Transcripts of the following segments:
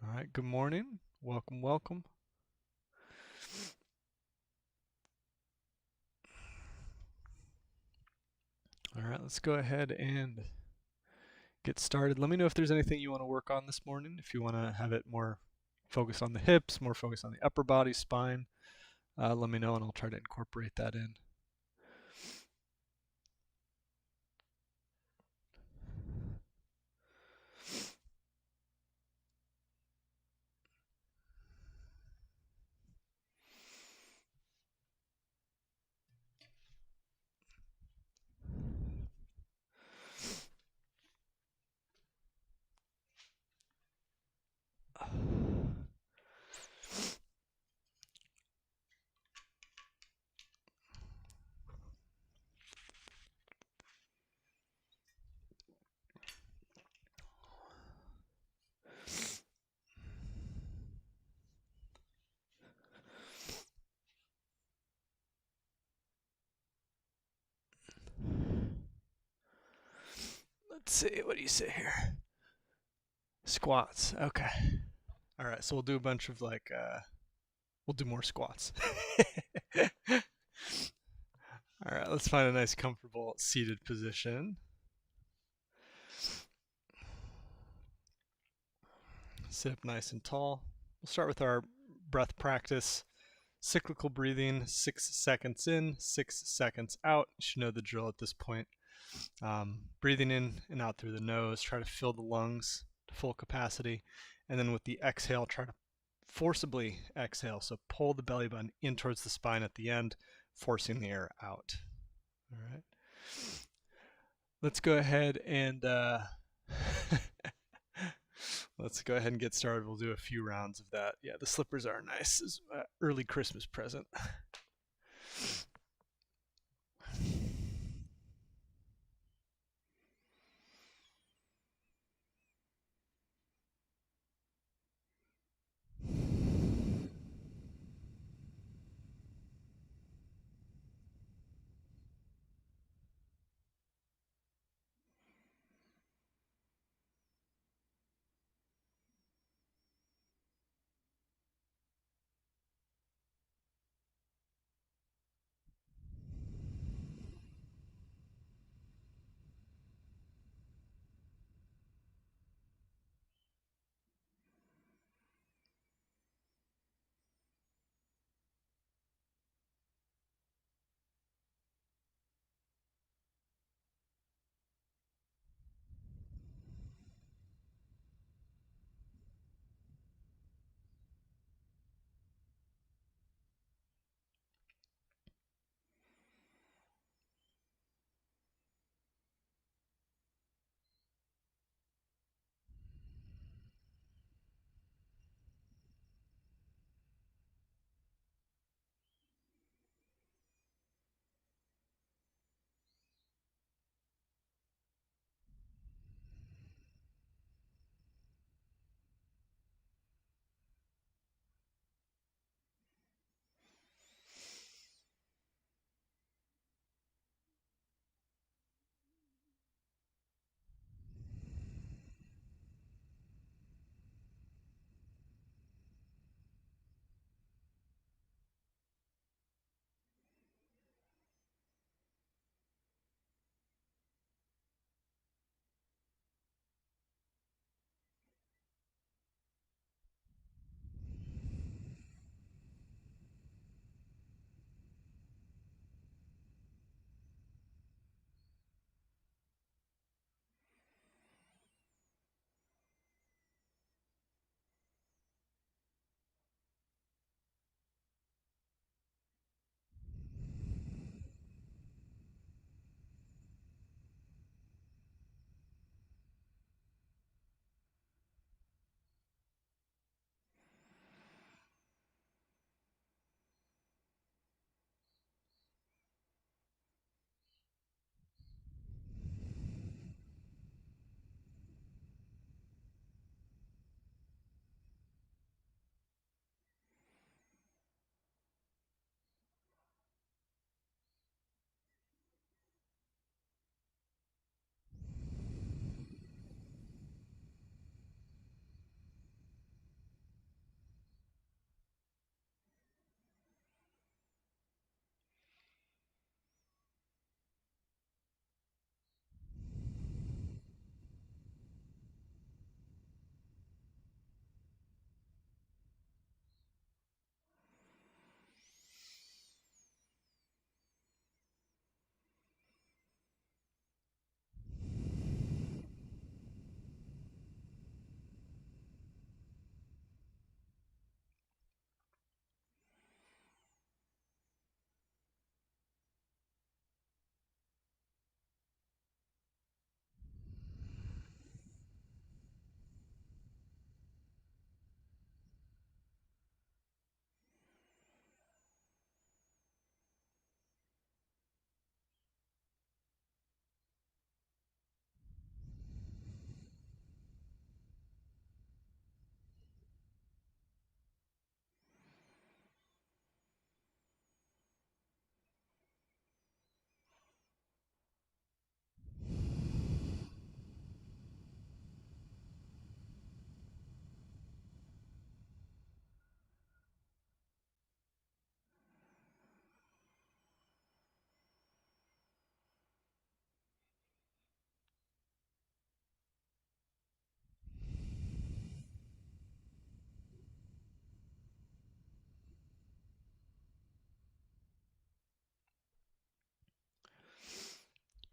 All right, good morning. Welcome, welcome. All right, let's go ahead and get started. Let me know if there's anything you want to work on this morning. If you want to have it more focused on the hips, more focused on the upper body, spine, let me know and I'll try to incorporate that in. Let's see, what do you say here? Squats, okay. All right, so we'll do a bunch of we'll do more squats. All right, let's find a nice comfortable seated position. Sit up nice and tall. We'll start with our breath practice. Cyclical breathing, 6 seconds in, 6 seconds out. You should know the drill at this point. Breathing in and out through the nose, try to fill the lungs to full capacity. And then with the exhale, try to forcibly exhale. So pull the belly button in towards the spine at the end, forcing the air out. All right. Let's go ahead and let's go ahead and get started. We'll do a few rounds of that. Yeah, the slippers are nice. It's an early Christmas present.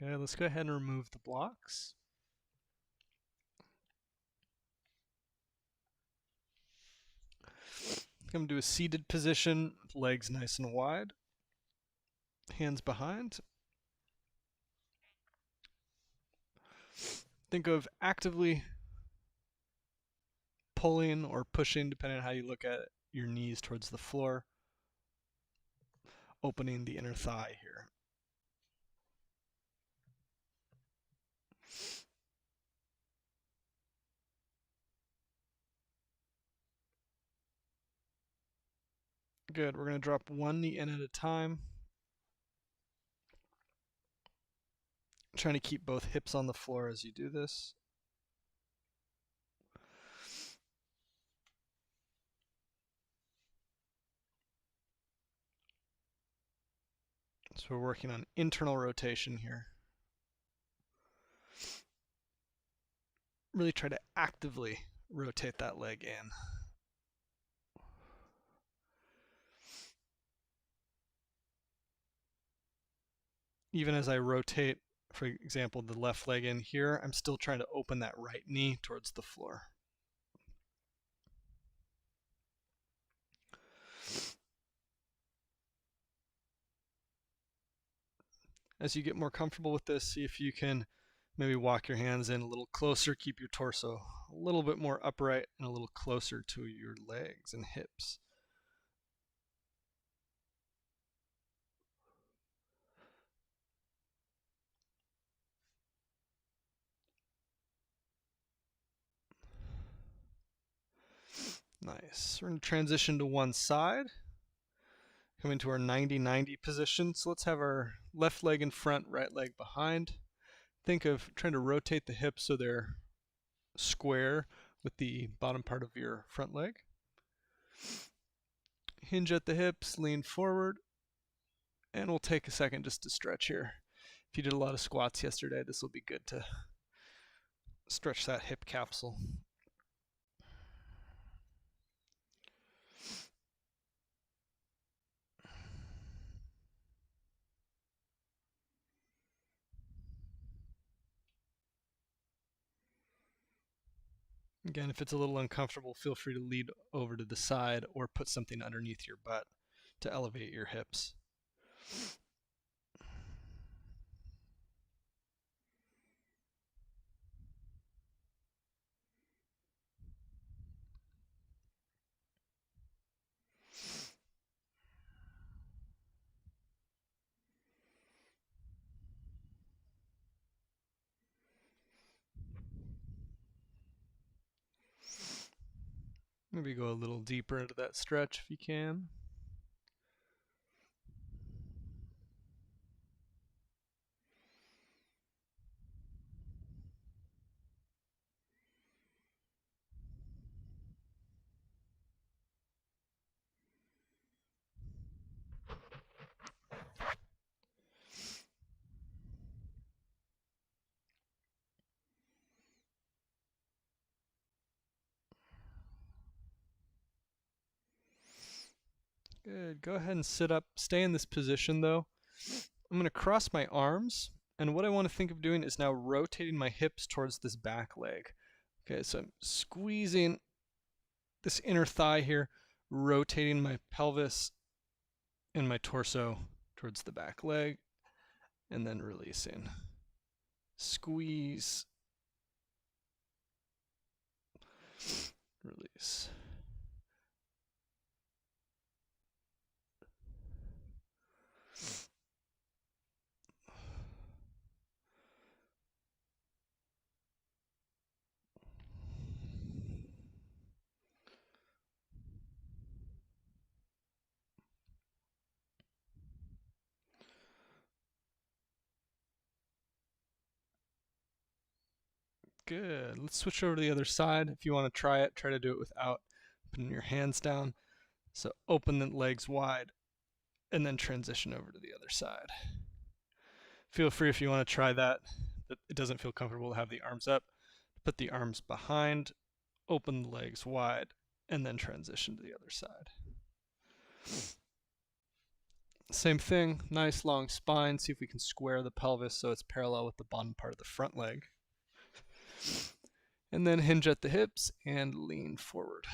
Okay, let's go ahead and remove the blocks. Come to a seated position, legs nice and wide, hands behind. Think of actively pulling or pushing, depending on how you look at it, your knees towards the floor, opening the inner thigh here. Good, we're going to drop one knee in at a time. Trying to keep both hips on the floor as you do this. So we're working on internal rotation here. Really try to actively rotate that leg in. Even as I rotate, for example, the left leg in here, I'm still trying to open that right knee towards the floor. As you get more comfortable with this, see if you can maybe walk your hands in a little closer, keep your torso a little bit more upright and a little closer to your legs and hips. Nice. We're going to transition to one side. Coming to our 90-90 position. So let's have our left leg in front, right leg behind. Think of trying to rotate the hips so they're square with the bottom part of your front leg. Hinge at the hips, lean forward, and we'll take a second just to stretch here. If you did a lot of squats yesterday, this will be good to stretch that hip capsule. Again, if it's a little uncomfortable, feel free to lead over to the side or put something underneath your butt to elevate your hips. Maybe go a little deeper into that stretch if you can. Good. Go ahead and sit up. Stay in this position though. I'm going to cross my arms, and what I want to think of doing is now rotating my hips towards this back leg. Okay, so I'm squeezing this inner thigh here, rotating my pelvis and my torso towards the back leg, and then releasing. Squeeze, release. Good. Let's switch over to the other side. If you want to try it, try to do it without putting your hands down. So open the legs wide and then transition over to the other side. Feel free if you want to try that, but it doesn't feel comfortable to have the arms up. Put the arms behind, open the legs wide, and then transition to the other side. Same thing, nice long spine. See if we can square the pelvis so it's parallel with the bottom part of the front leg. And then hinge at the hips and lean forward.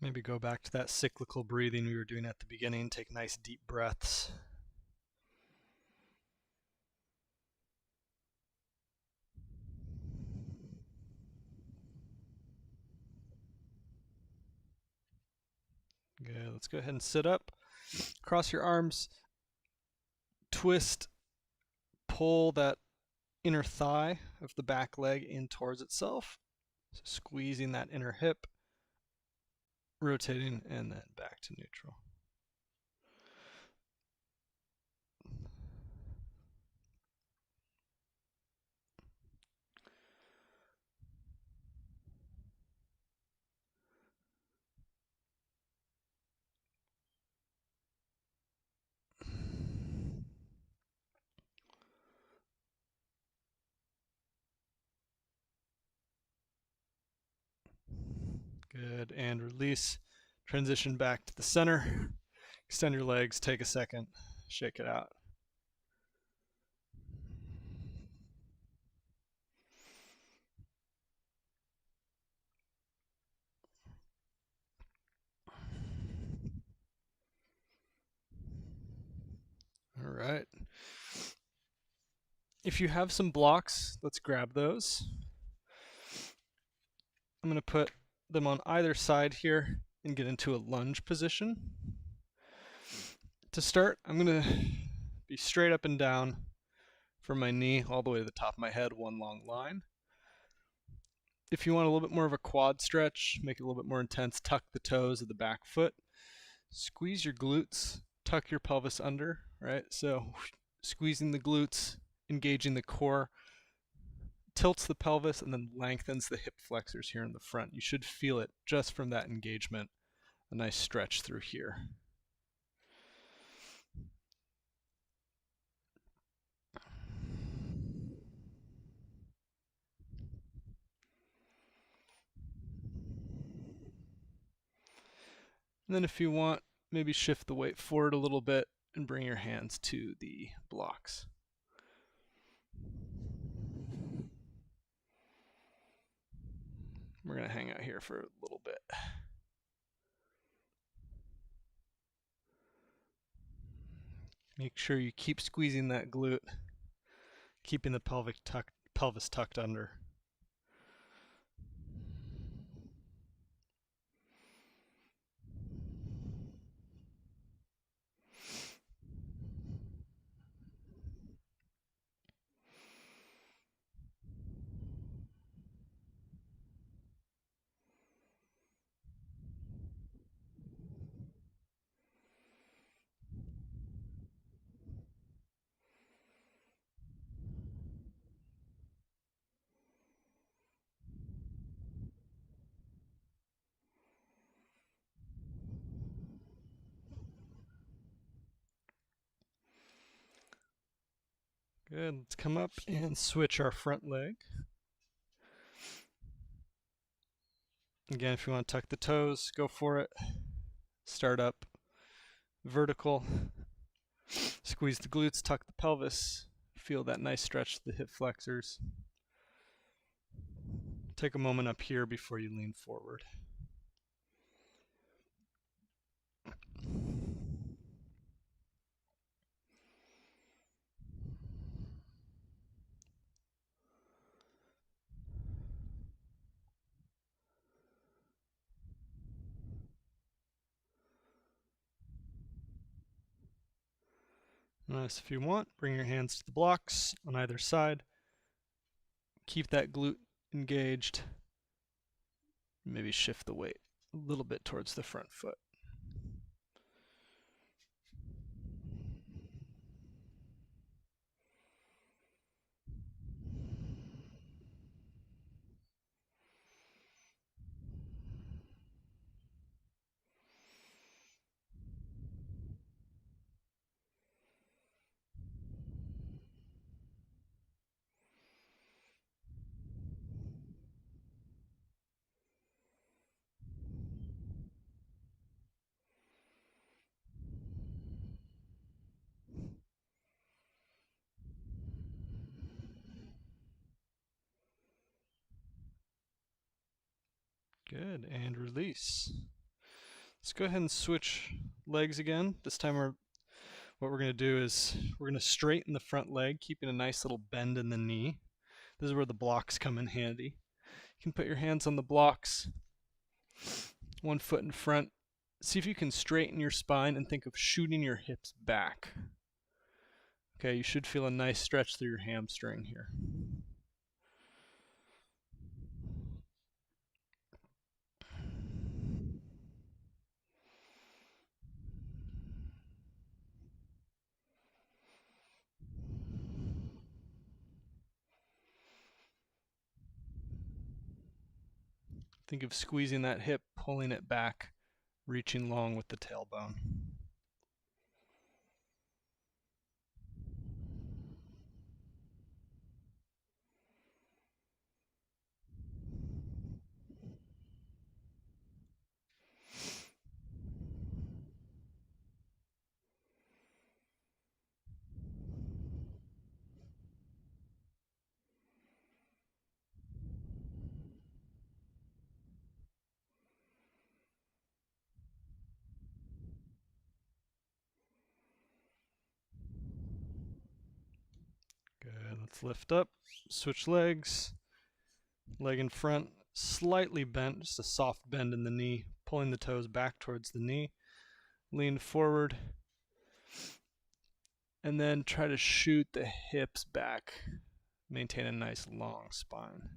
Maybe go back to that cyclical breathing we were doing at the beginning. Take nice deep breaths. Good. Let's go ahead and sit up. Cross your arms. Twist. Pull that inner thigh of the back leg in towards itself. So squeezing that inner hip. Rotating and then back to neutral. Good, and release. Transition back to the center. Extend your legs, take a second, shake it out. All right. If you have some blocks, let's grab those. I'm going to put them on either side here and get into a lunge position. To start, I'm going to be straight up and down from my knee all the way to the top of my head, one long line. If you want a little bit more of a quad stretch, make it a little bit more intense, tuck the toes of the back foot, squeeze your glutes, tuck your pelvis under, right? So squeezing the glutes, engaging the core, tilts the pelvis and then lengthens the hip flexors here in the front. You should feel it just from that engagement. A nice stretch through here. And then if you want, maybe shift the weight forward a little bit and bring your hands to the blocks. We're going to hang out here for a little bit. Make sure you keep squeezing that glute, keeping the pelvis tucked under. Good, let's come up and switch our front leg. Again, if you want to tuck the toes, go for it. Start up, vertical. Squeeze the glutes, tuck the pelvis. Feel that nice stretch to the hip flexors. take a moment up here before you lean forward. Nice. If you want, bring your hands to the blocks on either side. Keep that glute engaged. Maybe shift the weight a little bit towards the front foot. Good, and release. Let's go ahead and switch legs again. This time what we're going to do is we're going to straighten the front leg, keeping a nice little bend in the knee. This is where the blocks come in handy. You can put your hands on the blocks, one foot in front. See if you can straighten your spine and think of shooting your hips back. Okay, you should feel a nice stretch through your hamstring here. Think of squeezing that hip, pulling it back, reaching long with the tailbone. Good, let's lift up, switch legs, leg in front, slightly bent, just a soft bend in the knee, pulling the toes back towards the knee, lean forward, and then try to shoot the hips back, maintain a nice long spine.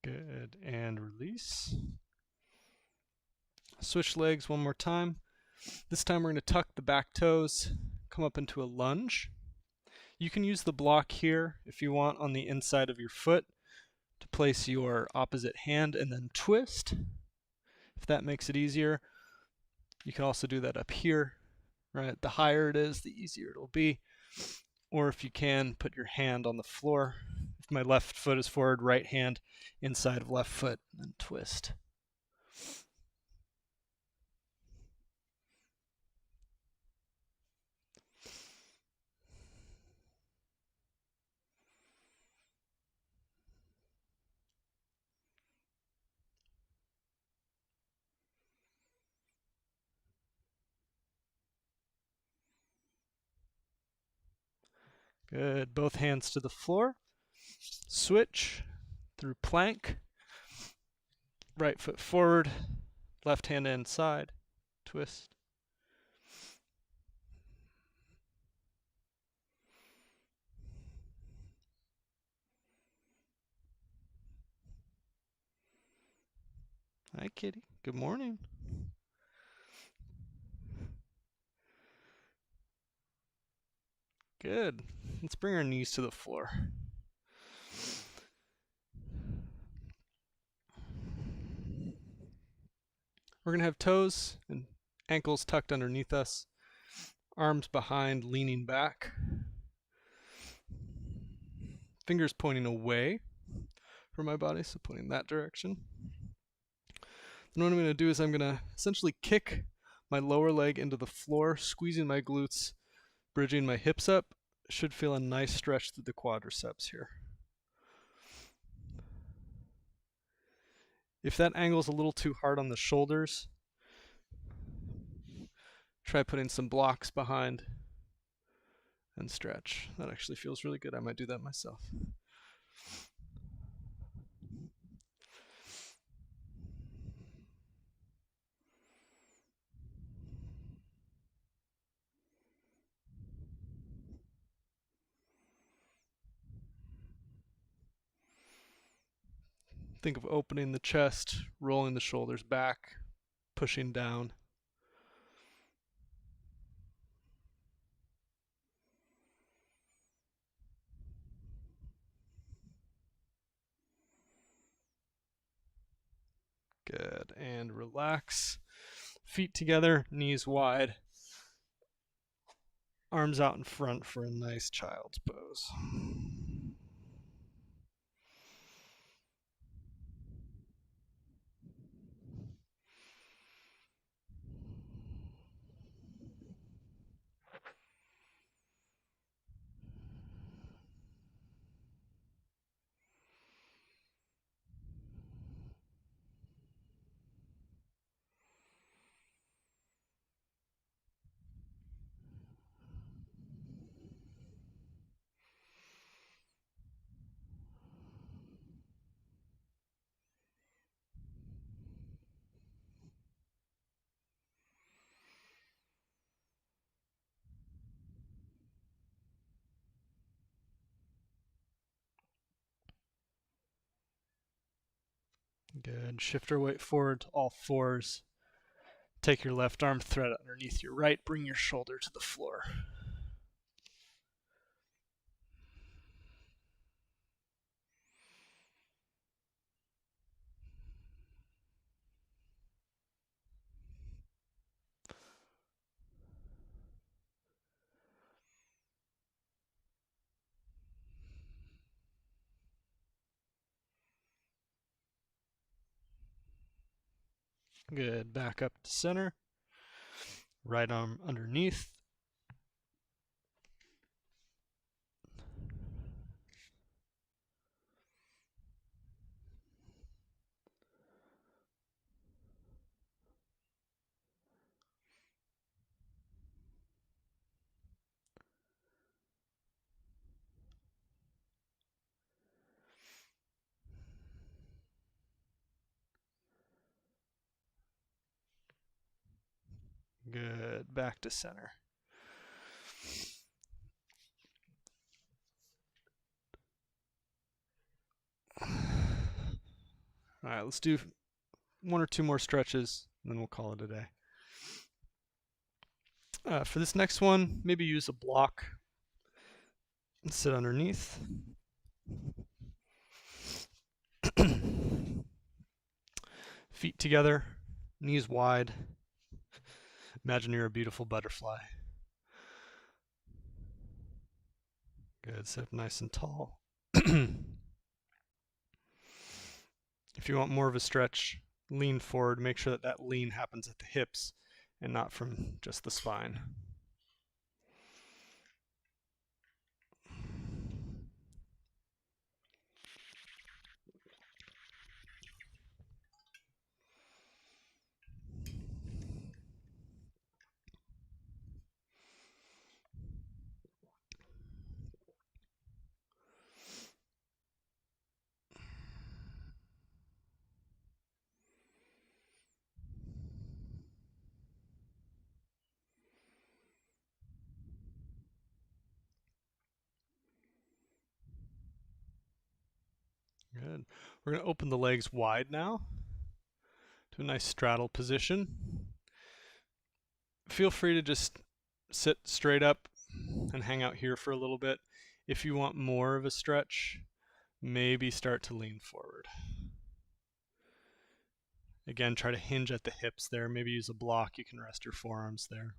Good, and release. Switch legs one more time. This time we're going to tuck the back toes, come up into a lunge. You can use the block here if you want on the inside of your foot to place your opposite hand and then twist. If that makes it easier, you can also do that up here, right? The higher it is, the easier it'll be. Or if you can, put your hand on the floor. If my left foot is forward, right hand inside of left foot, and twist. Good. Both hands to the floor. Switch through plank. Right foot forward. Left hand inside. Twist. Hi, kitty. Good morning. Good. Let's bring our knees to the floor. We're going to have toes and ankles tucked underneath us, arms behind, leaning back, fingers pointing away from my body, so pointing that direction. Then what I'm going to do is I'm going to essentially kick my lower leg into the floor, squeezing my glutes, bridging my hips up. Should feel a nice stretch through the quadriceps here. If that angle's a little too hard on the shoulders, try putting some blocks behind and stretch. That actually feels really good. I might do that myself. Think of opening the chest, rolling the shoulders back, pushing down. Good. And relax. Feet together, knees wide. Arms out in front for a nice child's pose. Good. Shift our weight forward to all fours. Take your left arm, thread it underneath your right. Bring your shoulder to the floor. Good. Back up to center. Right arm underneath. Good. Back to center. All right, let's do one or two more stretches, and then we'll call it a day. For this next one, maybe use a block and sit underneath. Feet together, knees wide. Imagine you're a beautiful butterfly. Good, sit up nice and tall. If you want more of a stretch, lean forward. Make sure that that lean happens at the hips and not from just the spine. Good. We're going to open the legs wide now to a nice straddle position. Feel free to just sit straight up and hang out here for a little bit. If you want more of a stretch, maybe start to lean forward. Again, try to hinge at the hips there. Maybe use a block. You can rest your forearms there.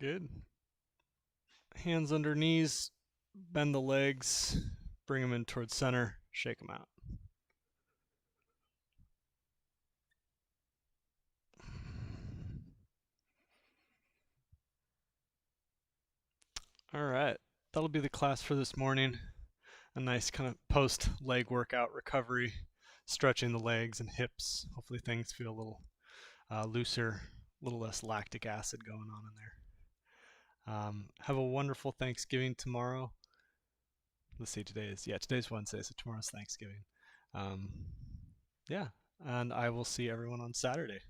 Good. Hands under knees, bend the legs, bring them in towards center, shake them out. All right, that'll be the class for this morning. A nice kind of post leg workout recovery, stretching the legs and hips. Hopefully things feel a little looser, a little less lactic acid going on in there. Have a wonderful Thanksgiving tomorrow. Let's see, today's Wednesday, so tomorrow's Thanksgiving. Yeah, and I will see everyone on Saturday.